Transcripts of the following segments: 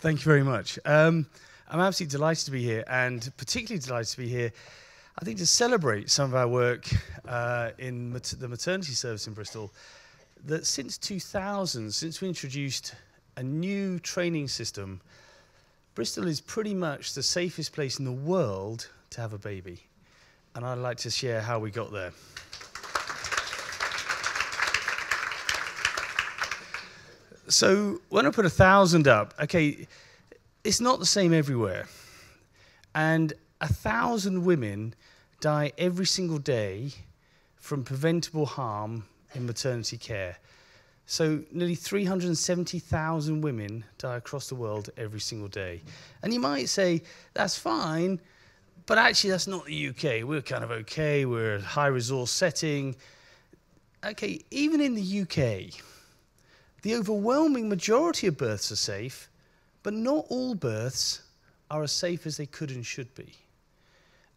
Thank you very much. I'm absolutely delighted to be here, and particularly delighted to be here, I think, to celebrate some of our work in the maternity service in Bristol. That since 2000, since we introduced a new training system, Bristol is pretty much the safest place in the world to have a baby. And I'd like to share how we got there. So when I put 1,000 up, okay, it's not the same everywhere. And 1,000 women die every single day from preventable harm in maternity care. So nearly 370,000 women die across the world every single day. And you might say, that's fine, but actually that's not the UK. We're kind of okay, we're a high resource setting. Okay, even in the UK, the overwhelming majority of births are safe, but not all births are as safe as they could and should be.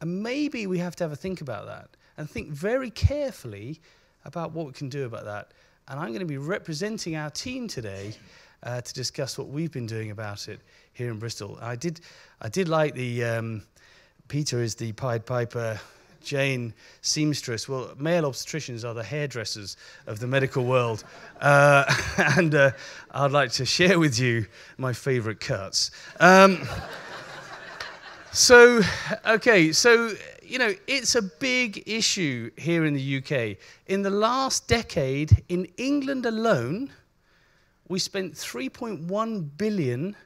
And maybe we have to have a think about that and think very carefully about what we can do about that. And I'm going to be representing our team today to discuss what we've been doing about it here in Bristol. I did like the, Peter is the Pied Piper, Jane seamstress. Well, male obstetricians are the hairdressers of the medical world. And I'd like to share with you my favorite cuts. So, you know, it's a big issue here in the UK. In the last decade, in England alone, we spent 3.1 billion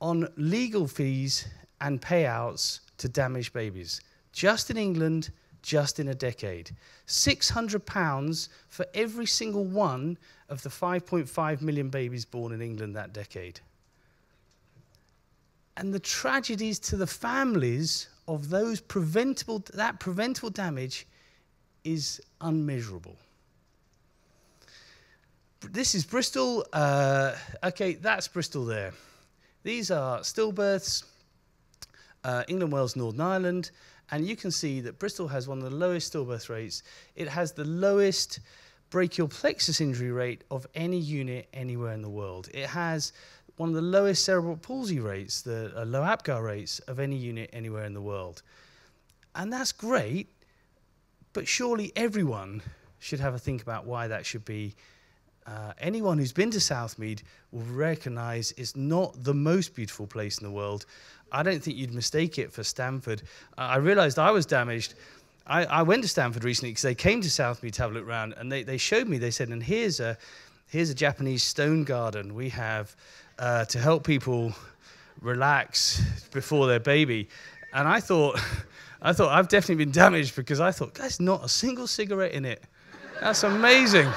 on legal fees and payouts to damaged babies. Just in England, just in a decade. £600 for every single one of the 5.5 million babies born in England that decade. And the tragedies to the families of those preventable damage is unmeasurable. This is Bristol. Okay, that's Bristol there. These are stillbirths, England, Wales, Northern Ireland. And you can see that Bristol has one of the lowest stillbirth rates. It has the lowest brachial plexus injury rate of any unit anywhere in the world. It has one of the lowest cerebral palsy rates, the low APGAR rates of any unit anywhere in the world. And that's great, but surely everyone should have a think about why that should be. Anyone who's been to Southmead will recognise it's not the most beautiful place in the world. I don't think you'd mistake it for Stanford. I realised I was damaged. I went to Stanford recently because they came to Southmead to have a look around, and they showed me, they said, and here's a Japanese stone garden we have to help people relax before their baby. And I thought I've definitely been damaged, because I thought, there's not a single cigarette in it. That's amazing.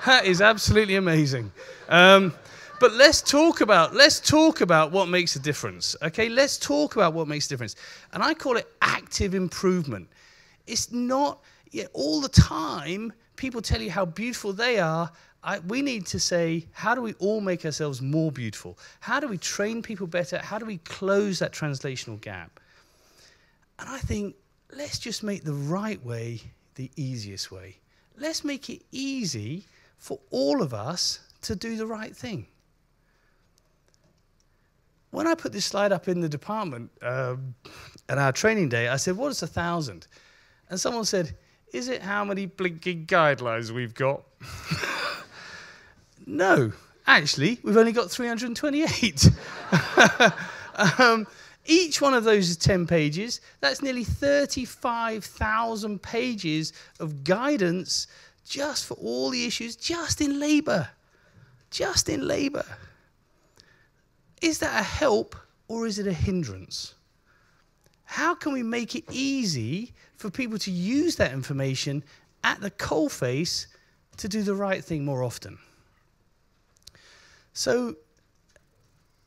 That is absolutely amazing. But let's talk about what makes a difference. Okay, let's talk about what makes a difference. And I call it active improvement. It's not all the time people tell you how beautiful they are. We need to say, how do we all make ourselves more beautiful? How do we train people better? How do we close that translational gap? And I think, let's just make the right way the easiest way. Let's make it easy for all of us to do the right thing. When I put this slide up in the department at our training day, I said, what is 1,000? And someone said, is it how many blinking guidelines we've got? No, actually, we've only got 328. Each one of those is 10 pages. That's nearly 35,000 pages of guidance just for all the issues, just in labour. Just in labour. Is that a help, or is it a hindrance? How can we make it easy for people to use that information at the coalface to do the right thing more often? So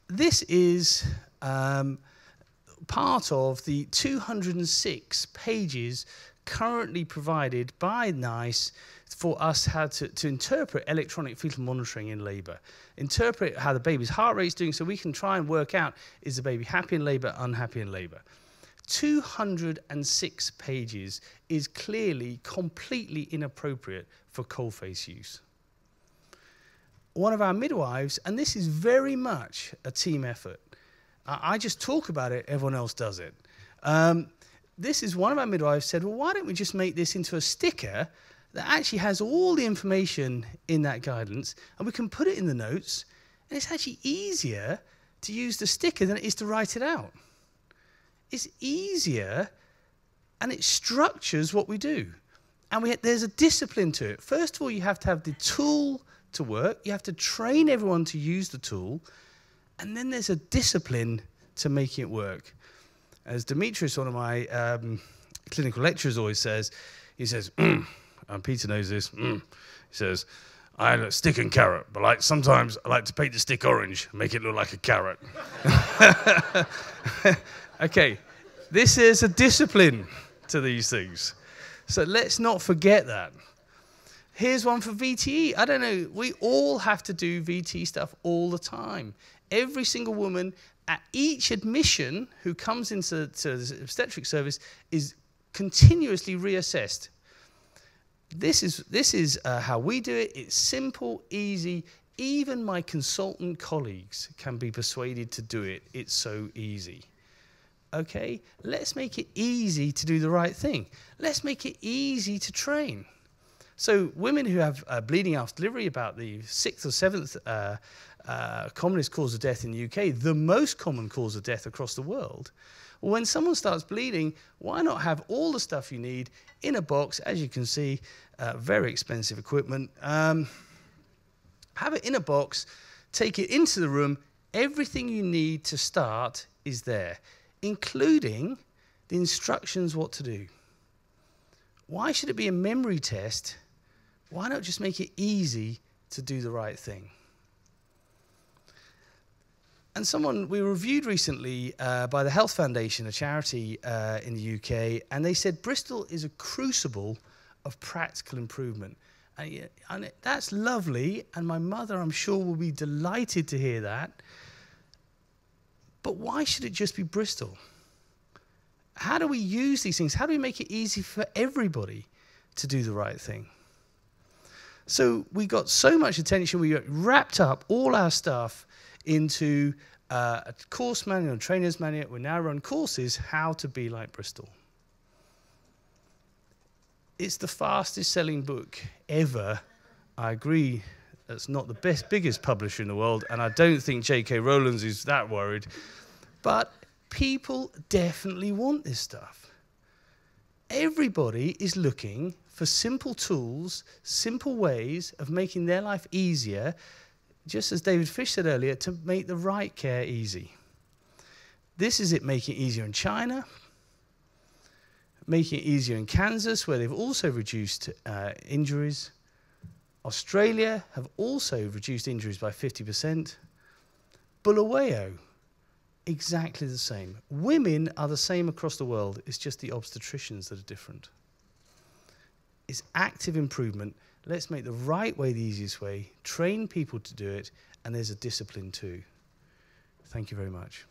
this is part of the 206 pages currently provided by NICE for us how to interpret electronic fetal monitoring in labour. Interpret how the baby's heart rate's doing, so we can try and work out, is the baby happy in labour, unhappy in labour. 206 pages is clearly completely inappropriate for coalface use. one of our midwives, and this is very much a team effort. I just talk about it, everyone else does it. This is one of our midwives said, well, why don't we just make this into a sticker that actually has all the information in that guidance, and we can put it in the notes, and it's actually easier to use the sticker than it is to write it out. It's easier, and it structures what we do. And there's a discipline to it. First of all, you have to have the tool to work. You have to train everyone to use the tool. And then there's a discipline to making it work. As Demetrius, one of my clinical lecturers, always says, he says, and Peter knows this, he says, I like stick and carrot, but like sometimes I like to paint the stick orange, make it look like a carrot. Okay, this is a discipline to these things. So let's not forget that. Here's one for VTE. I don't know, we all have to do VTE stuff all the time. Every single woman at each admission who comes into the obstetric service is continuously reassessed. This is how we do it. It's simple, easy. Even my consultant colleagues can be persuaded to do it. It's so easy. Okay, let's make it easy to do the right thing. Let's make it easy to train. So women who have bleeding after delivery, about the 6th or 7th commonest cause of death in the UK, the most common cause of death across the world. Well, when someone starts bleeding, why not have all the stuff you need in a box? As you can see, very expensive equipment. Have it in a box, take it into the room. Everything you need to start is there, including the instructions what to do. Why should it be a memory test? Why not just make it easy to do the right thing? And we were reviewed recently by the Health Foundation, a charity in the UK, and they said Bristol is a crucible of practical improvement. And that's lovely, and my mother, I'm sure, will be delighted to hear that. But why should it just be Bristol? How do we use these things? How do we make it easy for everybody to do the right thing? So we got so much attention, we wrapped up all our stuff into a course manual, a trainer's manual. We now run courses, how to be like Bristol. It's the fastest selling book ever. I agree, it's not the biggest publisher in the world, and I don't think J.K. Rowling is that worried. But people definitely want this stuff. Everybody is looking for simple tools, simple ways of making their life easier, just as David Fish said earlier, to make the right care easy. This is it making it easier in China, making it easier in Kansas, where they've also reduced injuries. Australia have also reduced injuries by 50%. Bulawayo, exactly the same. Women are the same across the world. It's just the obstetricians that are different. It's active improvement. Let's make the right way the easiest way, train people to do it, and there's a discipline too. Thank you very much.